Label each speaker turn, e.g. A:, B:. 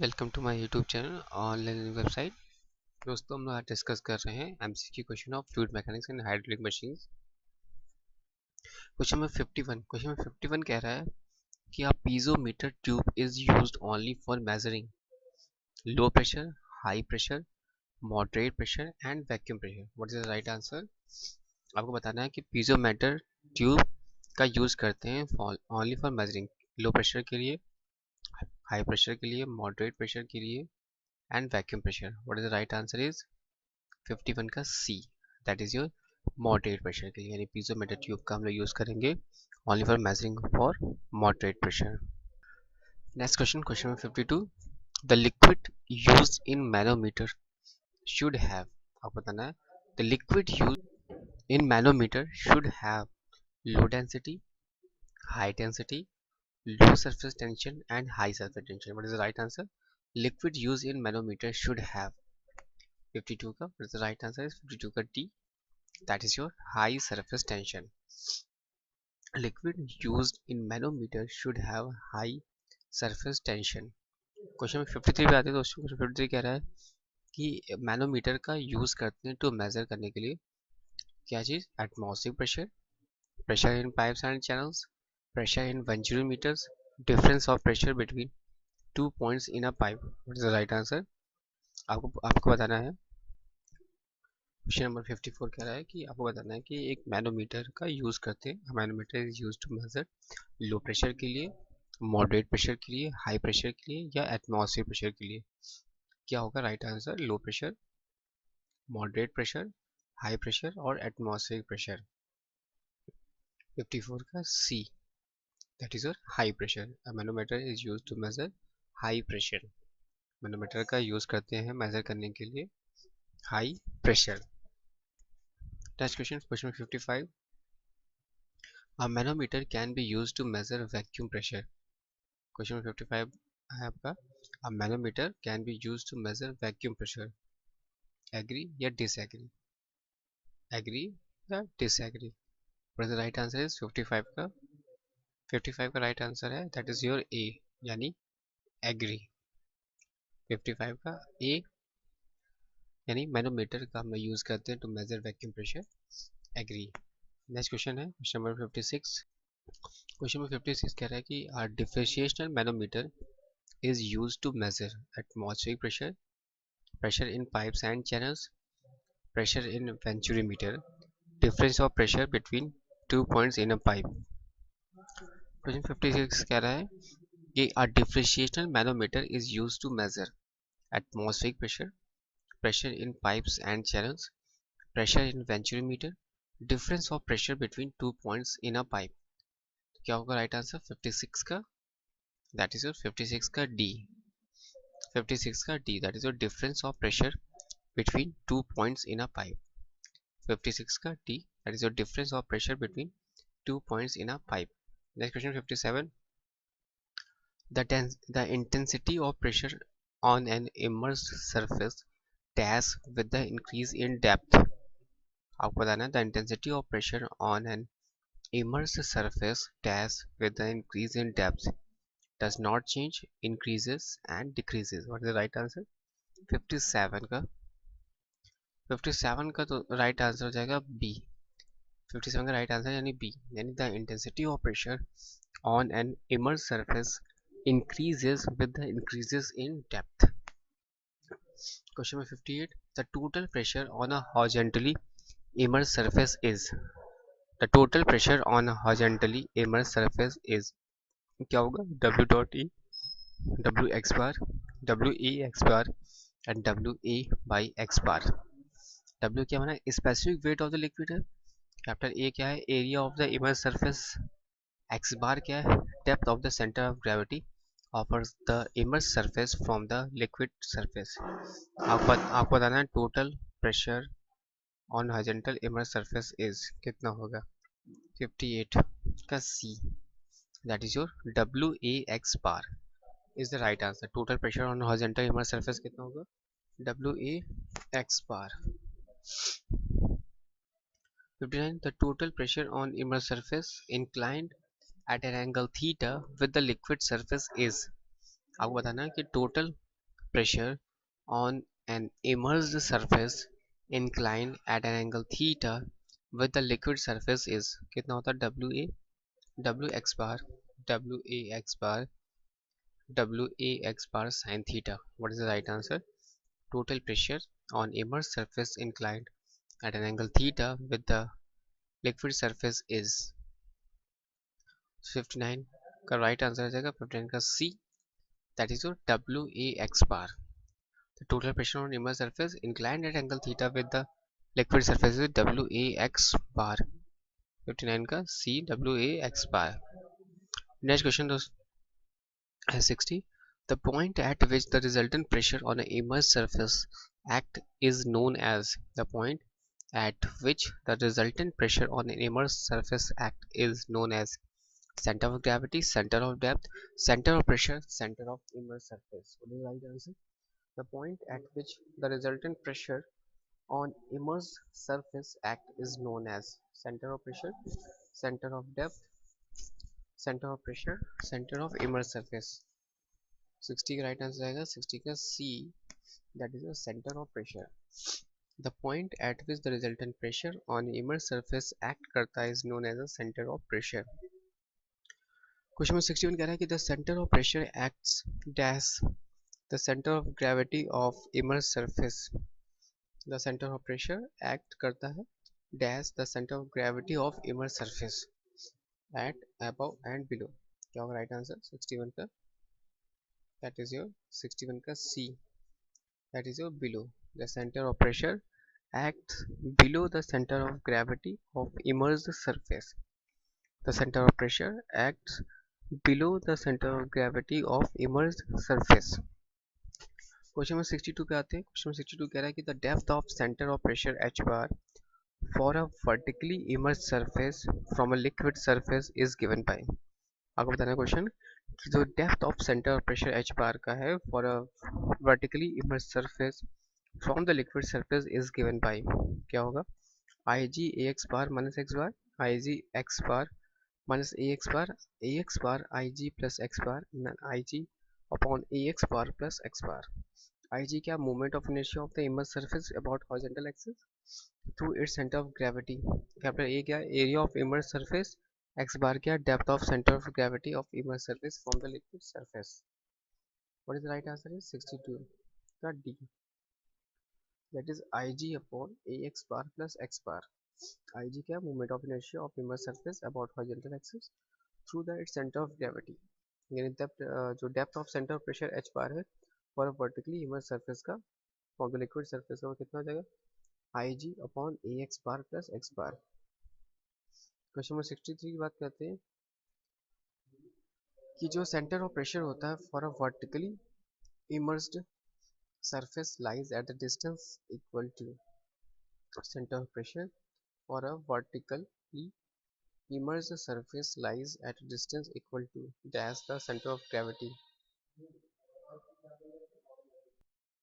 A: Welcome to my YouTube channel online website. दोस्तों हम लोग आज डिस्कस कर रहे हैं MCQ question of fluid mechanics and hydraulic machines. Question में 51 कह रहा है कि a piezometer tube is used only for measuring low pressure, high pressure, moderate pressure and vacuum pressure. What is the right answer? आपको बताना है कि piezometer tube का यूज करते हैं only for measuring low pressure के लिए, हाई प्रेशर के लिए, मॉडरेट प्रेशर के लिए and vacuum pressure. What is the right answer is 51 का C, that is your moderate pressure के लिए, यानी पीजोमीटर ट्यूब का हम लोग यूज करेंगे only for measuring for moderate pressure. Next question number 52, the liquid used in manometer should have, आपको बताना है the liquid used in manometer should have low density, high density, low surface tension and high surface tension. What is the right answer? Liquid used in manometer should have 52 का, what is the right answer is 52 का D, that is your high surface tension. Liquid used in manometer should have high surface tension. Question में 53 पे आते हैं दोस्तों। Question 53 कह रहा है कि मैनोमीटर का यूज करते हैं टू मेजर करने के लिए क्या चीज? Atmospheric pressure, pressure in pipes and channels, pressure in venturimeters, difference of pressure between 2 points in a pipe. What is the right answer? आपको बताना है। क्वेश्चन नंबर 54 कह रहा है कि आपको बताना है कि एक मैनोमीटर का यूज करते हैं। Manometer is use to measure low pressure के लिए, मॉडरेट प्रेशर के लिए, हाई प्रेशर के लिए या एटमॉस्फेरिक प्रेशर के लिए। क्या होगा right answer? Low pressure, moderate pressure, high pressure और एटमॉस्फेरिक प्रेशर। 54 का C, that is your high pressure. Manometer is use to measure high pressure. Manometer का यूज करते हैं मेजर करने के लिए high pressure. Next question 55. A manometer can be used to measure vacuum pressure. Question 55 है आपका। A manometer can be used to measure vacuum pressure. Agree या disagree? Agree या disagree? What is the right answer is 55 का। 55 का right answer है that is your A, यानी agree। 55 का A यानी मैनोमीटर का हम यूज करते हैं to measure vacuum pressure. Agree. Next question है क्वेश्चन नंबर 56। क्वेश्चन नंबर 56 कह रहा है कि differential manometer is used to measure atmospheric pressure, pressure in pipes and channels, pressure in venturimeter, difference of pressure between 2 points in a pipe. Question 56 कह रहा है कि a differential manometer is used to measure atmospheric pressure, pressure in pipes and channels, pressure in venturimeter, difference of pressure between 2 points in a pipe. क्या होगा right answer 56 का? That is your 56 का D. 56 का D, that is your difference of pressure between 2 points in a pipe. 56 का D, that is your difference of pressure between 2 points in a pipe. Next question 57. The intensity of pressure on an immersed surface dash with the increase in depth. आपको बताना है the intensity of pressure on an immersed surface dash with the increase in depth does not change, increases and decreases. What is the right answer? 57 का। 57 का तो right answer हो जाएगा B. 57 का right answer यानी बी, यानी the intensity of pressure on an immersed surface increases with the increases in depth. Question number 58. The total pressure on a horizontally immersed surface is. The total pressure on a horizontally immersed surface is. क्या होगा? W dot E, W x bar, W E x bar and W A by x bar. W क्या बना? Specific weight of the liquid है। Capital A क्या है? Area of the immersed surface. X bar क्या है? Depth of the centre of gravity offers the immersed surface from the liquid surface. आपको बताना है total pressure on horizontal immersed surface is कितना होगा? 58 का C, that is your W A x bar is the right answer. Total pressure on horizontal immersed surface कितना होगा? W A x bar. 59. The total pressure on immersed surface inclined at an angle theta with the liquid surface is. आपको बताना है कि total pressure on an immersed surface inclined at an angle theta with the liquid surface is कितना होता है W x bar W a x bar W a x bar sin theta. What is the right answer? Total pressure on immersed surface inclined at an angle theta with the liquid surface is 59 का right answer आ जाएगा 59 का C, that is your W a x bar. The total pressure on immersed surface inclined at angle theta with the liquid surface is W a x bar. 59 का C W a x bar. Next question is 60. The point at which the resultant pressure on an immersed surface act is known as the point at which the resultant pressure on an immersed surface act is known as center of gravity, center of depth, center of pressure, center of immersed surface. What is the right answer? The point at which the resultant pressure on immersed surface act is known as center of pressure, center of depth, center of pressure, center of immersed surface. 60 का right answer आएगा 60 का C, that is the center of pressure. The point at which the resultant pressure on immersed surface act करता है is known as the center of pressure. Question number 61 कह रहा है कि the center of pressure acts dash the center of gravity of immersed surface. The center of pressure act करता है dash the center of gravity of immersed surface at above and below. क्या होगा right answer 61 का? That is your 61 का C, that is your below. The center of pressure acts below the center of gravity of immersed surface. The center of pressure acts below the center of gravity of immersed surface. Question number 62 पे आते हैं. Question number 62 कह रहा है कि the depth of center of pressure h bar for a vertically immersed surface from a liquid surface is given by. आपको बताना है क्वेश्चन कि जो depth of centre of pressure h bar का है for a vertically immersed surface from the liquid surface is given by. क्या होगा? Ig ax bar minus x bar, Ig x bar minus ax bar ig plus x bar ig upon ax bar plus x bar. Ig क्या moment of inertia of the immersed surface about horizontal axis through its center of gravity. Capital A क्या area of immersed surface, x bar क्या depth of center of gravity of immersed surface from the liquid surface. What is the right answer is 62 का D, that is ig upon ax bar plus x bar. Ig क्या moment of inertia of immersed surface about horizontal axis through the its center of gravity. यानी जो depth of centre of pressure h बार है for vertically immerse surface का for the liquid surface का वो कितना हो जाएगा Ig अपॉन ax बार plus x बार. Question number 63 की बात करते हैं कि जो सेंटर ऑफ प्रेशर होता है for a vertically immersed surface lies at the distance equal to center of pressure for a vertically immersed surface lies at a distance equal to dash the center of gravity.